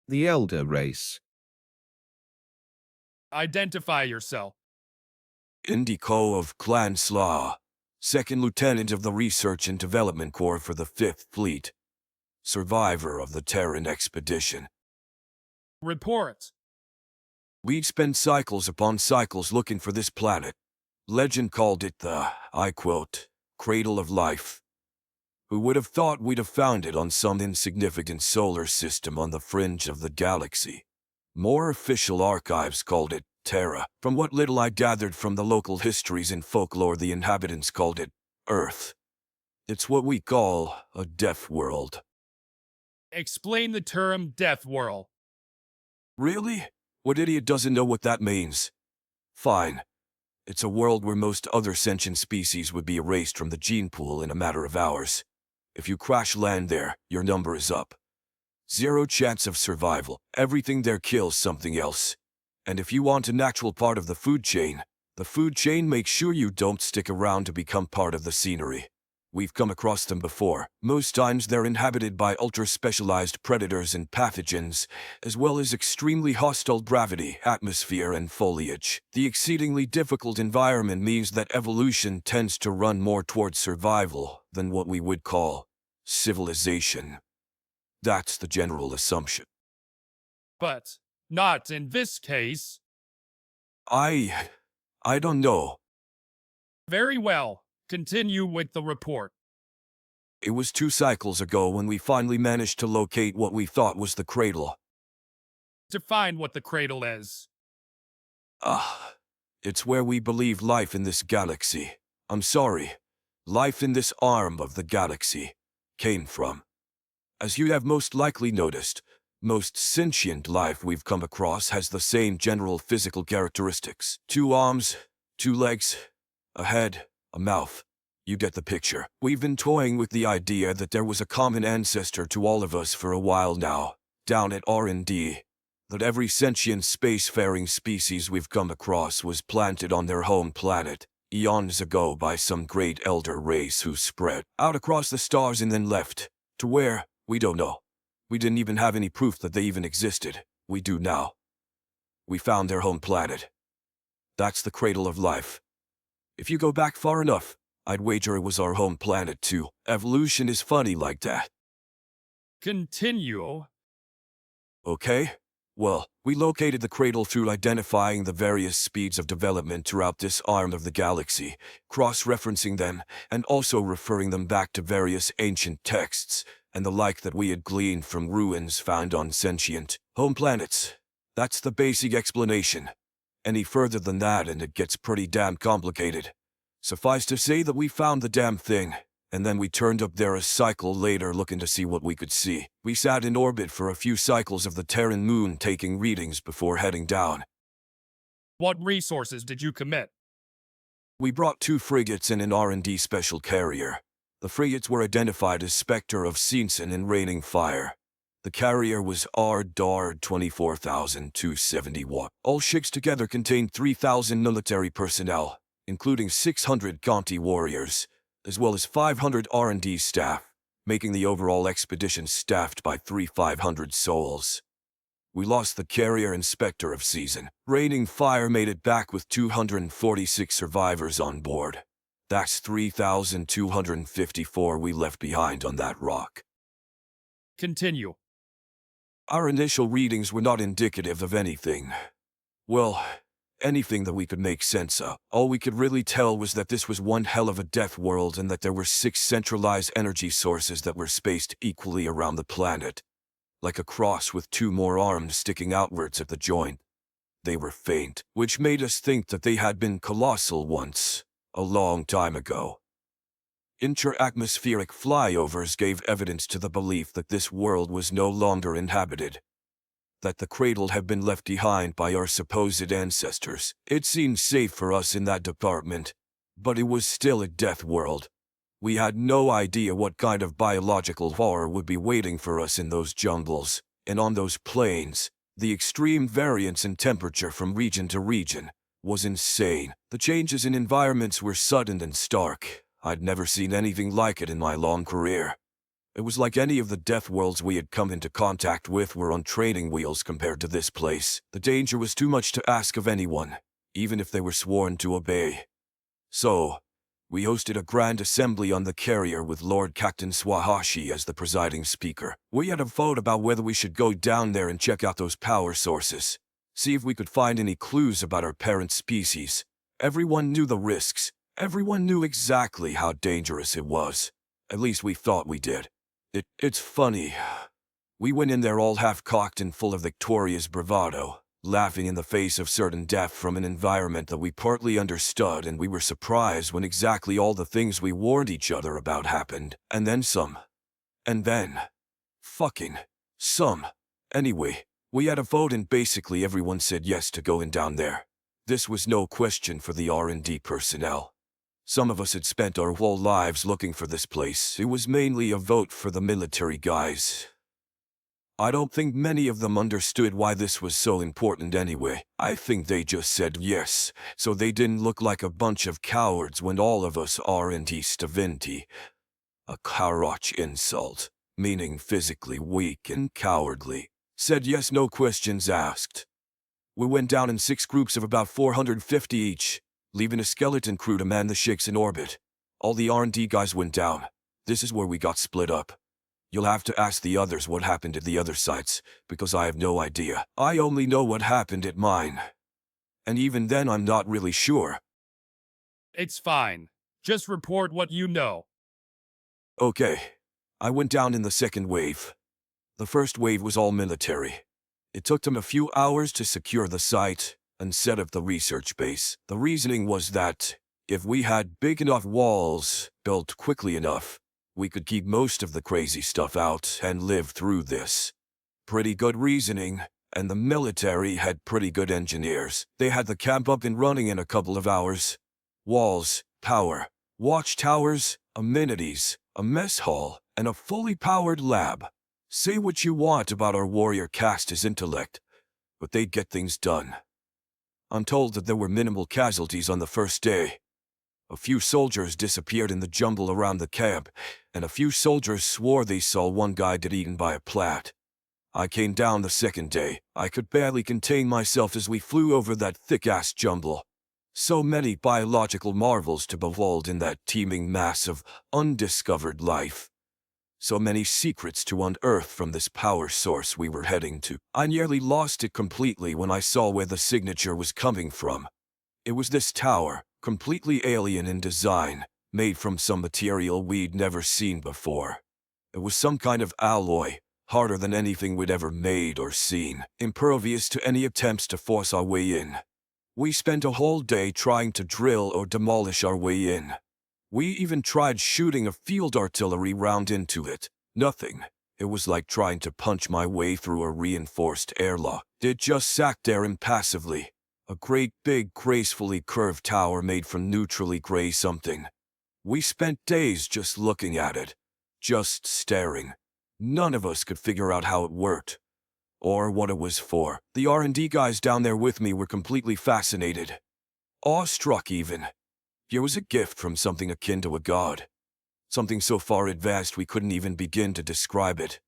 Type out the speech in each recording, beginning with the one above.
The elder race. Identify yourself. Indico of Clan Slaw, Second Lieutenant of the Research and Development Corps for the 5th Fleet. Survivor of the Terran expedition. Report. We'd spent cycles upon cycles looking for this planet. Legend called it the, I quote, cradle of life. Who would have thought we'd have found it on some insignificant solar system on the fringe of the galaxy? More official archives called it Tera. From what little I gathered from the local histories and folklore, the inhabitants called it Earth. It's what we call a death world. Explain the term death world. Really? What idiot doesn't know what that means? Fine. It's a world where most other sentient species would be erased from the gene pool in a matter of hours. If you crash land there, your number is up. Zero chance of survival. Everything there kills something else. And if you want a natural part of the food chain makes sure you don't stick around to become part of the scenery. We've come across them before. Most times they're inhabited by ultra-specialized predators and pathogens, as well as extremely hostile gravity, atmosphere, and foliage. The exceedingly difficult environment means that evolution tends to run more towards survival than what we would call civilization. That's the general assumption. But not in this case. I don't know. Very well. Continue with the report. It was 2 cycles ago when we finally managed to locate what we thought was the cradle. Define what the cradle is. It's where we believe life in this galaxy. I'm sorry. Life in this arm of the galaxy came from. As you have most likely noticed, most sentient life we've come across has the same general physical characteristics. 2 arms, 2 legs, a head, a mouth. You get the picture. We've been toying with the idea that there was a common ancestor to all of us for a while now, down at R&D. That every sentient spacefaring species we've come across was planted on their home planet, eons ago by some great elder race who spread out across the stars and then left. To where? We don't know. We didn't even have any proof that they even existed. We do now. We found their home planet. That's the cradle of life. If you go back far enough, I'd wager it was our home planet too. Evolution is funny like that. Continue. Okay? Well, we located the cradle through identifying the various speeds of development throughout this arm of the galaxy, cross-referencing them, and also referring them back to various ancient texts, and the like that we had gleaned from ruins found on sentient home planets. That's the basic explanation. Any further than that and it gets pretty damn complicated. Suffice to say that we found the damn thing, and then we turned up there a cycle later looking to see what we could see. We sat in orbit for a few cycles of the Terran moon taking readings before heading down. What resources did you commit? We brought 2 frigates and an R&D special carrier. The frigates were identified as Spectre of Seanson and Raining Fire. The carrier was R-DAR 24,270 watt. All ships together contained 3,000 military personnel, including 600 Conti warriors, as well as 500 R&D staff, making the overall expedition staffed by 3,500 souls. We lost the carrier and Spectre of Season. Raining Fire made it back with 246 survivors on board. That's 3,254 we left behind on that rock. Continue. Our initial readings were not indicative of anything. Well, anything that we could make sense of. All we could really tell was that this was one hell of a death world and that there were 6 centralized energy sources that were spaced equally around the planet. Like a cross with 2 more arms sticking outwards at the joint. They were faint, which made us think that they had been colossal once, a long time ago. Intra-atmospheric flyovers gave evidence to the belief that this world was no longer inhabited. That the cradle had been left behind by our supposed ancestors. It seemed safe for us in that department, but it was still a death world. We had no idea what kind of biological horror would be waiting for us in those jungles, and on those plains. The extreme variance in temperature from region to region was insane. The changes in environments were sudden and stark. I'd never seen anything like it in my long career. It was like any of the death worlds we had come into contact with were on training wheels compared to this place. The danger was too much to ask of anyone, even if they were sworn to obey. So, we hosted a grand assembly on the carrier with Lord Captain Swahashi as the presiding speaker. We had a vote about whether we should go down there and check out those power sources, see if we could find any clues about our parent species. Everyone knew the risks. Everyone knew exactly how dangerous it was. At least we thought we did. It's funny. We went in there all half-cocked and full of Victoria's bravado, laughing in the face of certain death from an environment that we partly understood, and we were surprised when exactly all the things we warned each other about happened. And then some. And then. Fucking. Some. Anyway, we had a vote and basically everyone said yes to going down there. This was no question for the R&D personnel. Some of us had spent our whole lives looking for this place. It was mainly a vote for the military guys. I don't think many of them understood why this was so important anyway. I think they just said yes, so they didn't look like a bunch of cowards when all of us R&D stavinti. A Karach insult, meaning physically weak and cowardly. Said yes, no questions asked. We went down in 6 groups of about 450 each, leaving a skeleton crew to man the ships in orbit. All the R&D guys went down. This is where we got split up. You'll have to ask the others what happened at the other sites, because I have no idea. I only know what happened at mine. And even then I'm not really sure. It's fine. Just report what you know. Okay. I went down in the second wave. The first wave was all military. It took them a few hours to secure the site and set up the research base. The reasoning was that, if we had big enough walls, built quickly enough, we could keep most of the crazy stuff out and live through this. Pretty good reasoning, and the military had pretty good engineers. They had the camp up and running in a couple of hours. Walls, power, watchtowers, amenities, a mess hall, and a fully powered lab. Say what you want about our warrior caste's intellect, but they'd get things done. I'm told that there were minimal casualties on the first day. A few soldiers disappeared in the jumble around the camp, and a few soldiers swore they saw one guy get eaten by a plat. I came down the second day. I could barely contain myself as we flew over that thick-ass jumble. So many biological marvels to behold in that teeming mass of undiscovered life. So many secrets to unearth from this power source we were heading to. I nearly lost it completely when I saw where the signature was coming from. It was this tower, completely alien in design, made from some material we'd never seen before. It was some kind of alloy, harder than anything we'd ever made or seen, impervious to any attempts to force our way in. We spent a whole day trying to drill or demolish our way in. We even tried shooting a field artillery round into it. Nothing. It was like trying to punch my way through a reinforced airlock. It just sat there impassively. A great big gracefully curved tower made from neutrally gray something. We spent days just looking at it. Just staring. None of us could figure out how it worked. Or what it was for. The R&D guys down there with me were completely fascinated. Awestruck even. Here was a gift from something akin to a god. Something so far advanced we couldn't even begin to describe it.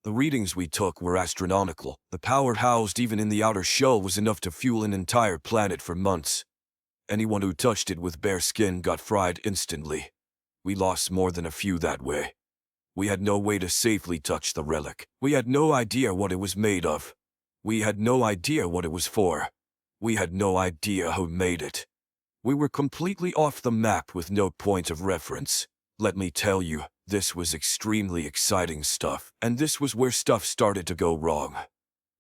The readings we took were astronomical. The power housed even in the outer shell was enough to fuel an entire planet for months. Anyone who touched it with bare skin got fried instantly. We lost more than a few that way. We had no way to safely touch the relic. We had no idea what it was made of. We had no idea what it was for. We had no idea who made it. We were completely off the map with no point of reference. Let me tell you, this was extremely exciting stuff, and this was where stuff started to go wrong.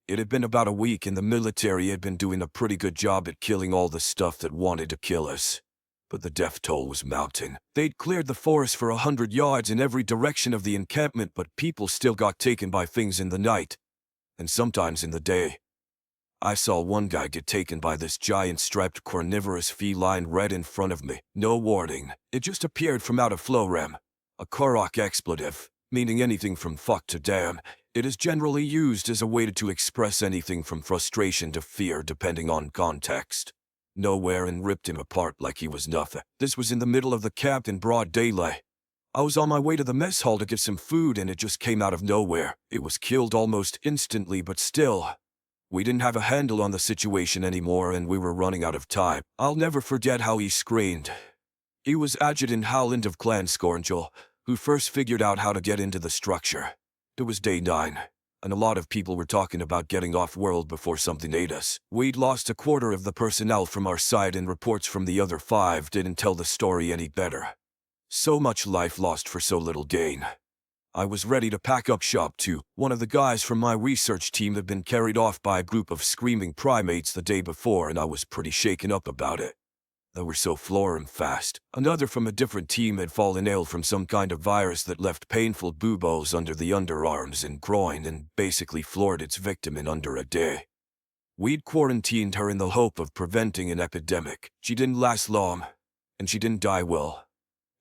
It had been about a week and the military had been doing a pretty good job at killing all the stuff that wanted to kill us. But the death toll was mounting. They'd cleared the forest for 100 yards in every direction of the encampment, but people still got taken by things in the night, and sometimes in the day. I saw one guy get taken by this giant striped carnivorous feline right in front of me. No warning. It just appeared from out of Florem. A Korok expletive, meaning anything from fuck to damn. It is generally used as a way to express anything from frustration to fear depending on context. Nowhere and ripped him apart like he was nothing. This was in the middle of the camp in broad daylight. I was on my way to the mess hall to get some food and it just came out of nowhere. It was killed almost instantly, but still. We didn't have a handle on the situation anymore and we were running out of time. I'll never forget how he screamed. He was Adjutant Howland of Clan Scorngel, who first figured out how to get into the structure. It was day 9, and a lot of people were talking about getting off-world before something ate us. We'd lost a quarter of the personnel from our side and reports from the other 5 didn't tell the story any better. So much life lost for so little gain. I was ready to pack up shop too. One of the guys from my research team had been carried off by a group of screaming primates the day before and I was pretty shaken up about it. They were so flooring fast. Another from a different team had fallen ill from some kind of virus that left painful buboes under the underarms and groin and basically floored its victim in under a day. We'd quarantined her in the hope of preventing an epidemic. She didn't last long, and she didn't die well.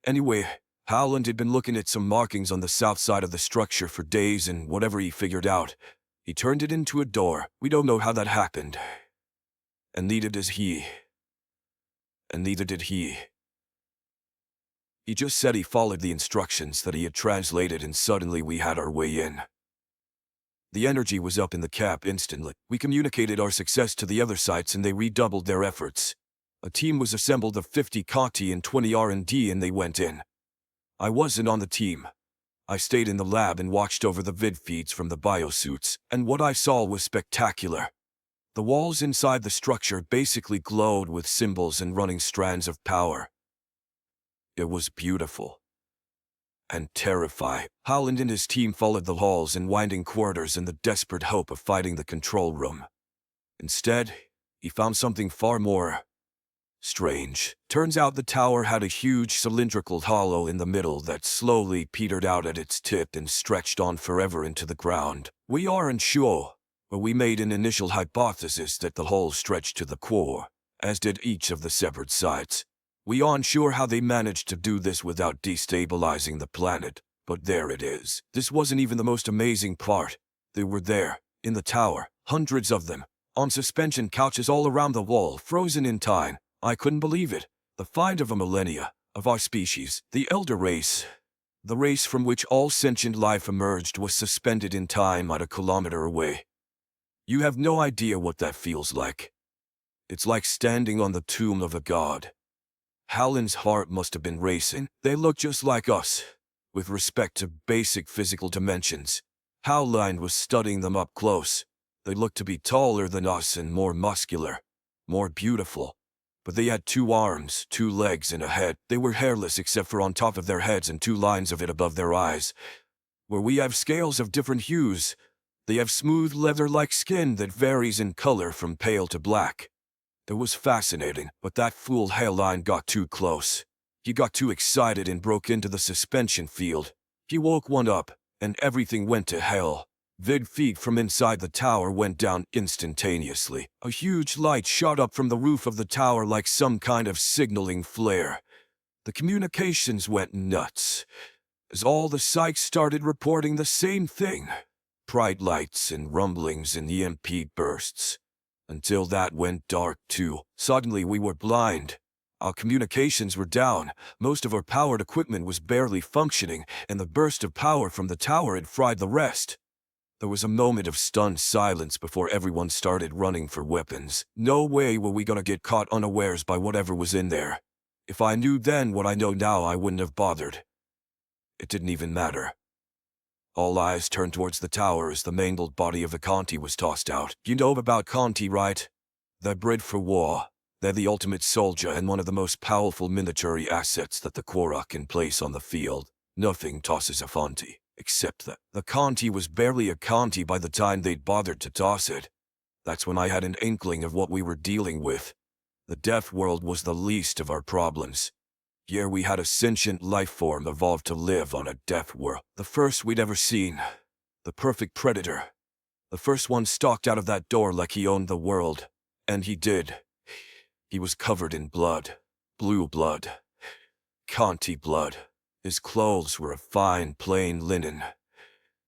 Anyway, Howland had been looking at some markings on the south side of the structure for days and whatever he figured out, he turned it into a door. We don't know how that happened. And neither does he. And neither did he. He just said he followed the instructions that he had translated and suddenly we had our way in. The energy was up in the cap instantly. We communicated our success to the other sites and they redoubled their efforts. A team was assembled of 50 Conti and 20 R&D and they went in. I wasn't on the team. I stayed in the lab and watched over the vid feeds from the biosuits, and what I saw was spectacular. The walls inside the structure basically glowed with symbols and running strands of power. It was beautiful. And terrifying. Howland and his team followed the halls and winding corridors in the desperate hope of finding the control room. Instead, he found something far more strange. Turns out the tower had a huge cylindrical hollow in the middle that slowly petered out at its tip and stretched on forever into the ground. We aren't sure, but we made an initial hypothesis that the hole stretched to the core, as did each of the separate sides. We aren't sure how they managed to do this without destabilizing the planet, but there it is. This wasn't even the most amazing part. They were there, in the tower, hundreds of them, on suspension couches all around the wall, frozen in time. I couldn't believe it. The find of a millennia, of our species, the elder race. The race from which all sentient life emerged was suspended in time at a kilometer away. You have no idea what that feels like. It's like standing on the tomb of a god. Howland's heart must have been racing. They look just like us, with respect to basic physical dimensions. Howland was studying them up close. They looked to be taller than us and more muscular, more beautiful. But they had 2 arms, 2 legs, and a head. They were hairless except for on top of their heads and 2 lines of it above their eyes. Where we have scales of different hues, they have smooth leather-like skin that varies in color from pale to black. It was fascinating, but that fool Howland got too close. He got too excited and broke into the suspension field. He woke one up, and everything went to hell. Vid feed from inside the tower went down instantaneously. A huge light shot up from the roof of the tower like some kind of signaling flare. The communications went nuts, as all the sites started reporting the same thing. Bright lights and rumblings and EMP bursts. Until that went dark too. Suddenly we were blind. Our communications were down, most of our powered equipment was barely functioning, and the burst of power from the tower had fried the rest. There was a moment of stunned silence before everyone started running for weapons. No way were we gonna get caught unawares by whatever was in there. If I knew then what I know now, I wouldn't have bothered. It didn't even matter. All eyes turned towards the tower as the mangled body of the Conti was tossed out. You know about Conti, right? They're bred for war. They're the ultimate soldier and one of the most powerful military assets that the Quora can place on the field. Nothing tosses a Conti. Except that the Conti was barely a Conti by the time they'd bothered to toss it. That's when I had an inkling of what we were dealing with. The death world was the least of our problems. Here we had a sentient life form evolved to live on a death world. The first we'd ever seen. The perfect predator. The first one stalked out of that door like he owned the world. And he did. He was covered in blood. Blue blood. Conti blood. His clothes were of fine, plain linen.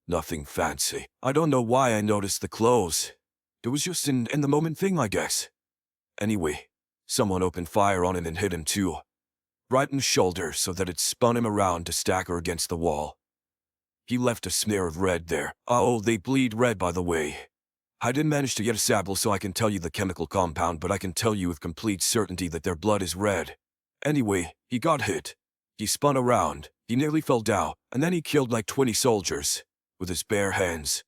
Nothing fancy. I don't know why I noticed the clothes. It was just an in-the-moment thing, I guess. Anyway, someone opened fire on him and hit him too. right in the shoulder so that it spun him around to stack her against the wall. He left a smear of red there. Oh, they bleed red, by the way. I didn't manage to get a sample so I can tell you the chemical compound, but I can tell you with complete certainty that their blood is red. Anyway, he got hit. He spun around, he nearly fell down, and then he killed like 20 soldiers with his bare hands.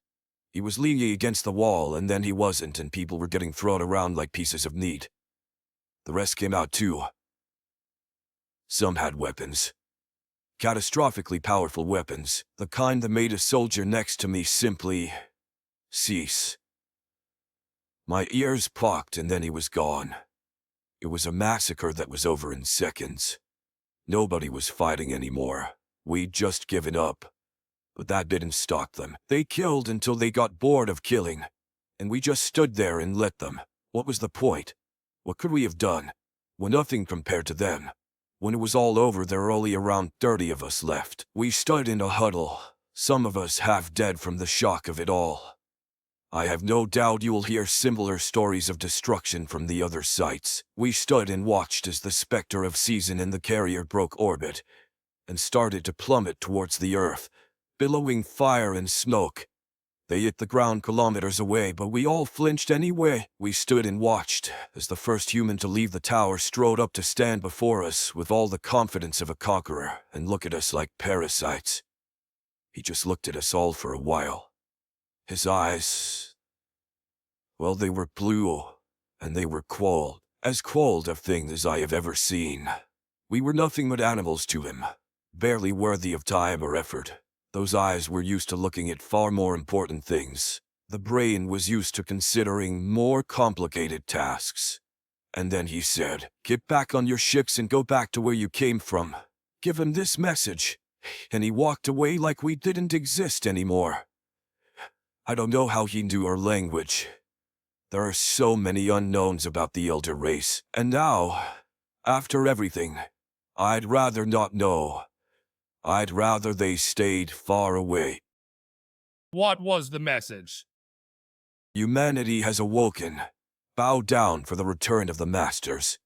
He was leaning against the wall, and then he wasn't, and people were getting thrown around like pieces of meat. The rest came out too. Some had weapons. Catastrophically powerful weapons, the kind that made a soldier next to me simply cease. My ears popped, and then he was gone. It was a massacre that was over in seconds. Nobody was fighting anymore. We'd just given up. But that didn't stop them. They killed until they got bored of killing. And we just stood there and let them. What was the point? What could we have done? Well, nothing compared to them. When it was all over, there were only around 30 of us left. We stood in a huddle, some of us half dead from the shock of it all. I have no doubt you will hear similar stories of destruction from the other sites. We stood and watched as the specter of season in the carrier broke orbit and started to plummet towards the Earth, billowing fire and smoke. They hit the ground kilometers away, but we all flinched anyway. We stood and watched as the first human to leave the tower strode up to stand before us with all the confidence of a conqueror and look at us like parasites. He just looked at us all for a while. His eyes, well, they were blue, and they were cold, as cold a thing as I have ever seen. We were nothing but animals to him, barely worthy of time or effort. Those eyes were used to looking at far more important things. The brain was used to considering more complicated tasks. And then he said, "Get back on your ships and go back to where you came from. Give him this message." And he walked away like we didn't exist anymore. I don't know how he knew our language. There are so many unknowns about the elder race. And now, after everything, I'd rather not know. I'd rather they stayed far away. What was the message? Humanity has awoken. Bow down for the return of the masters.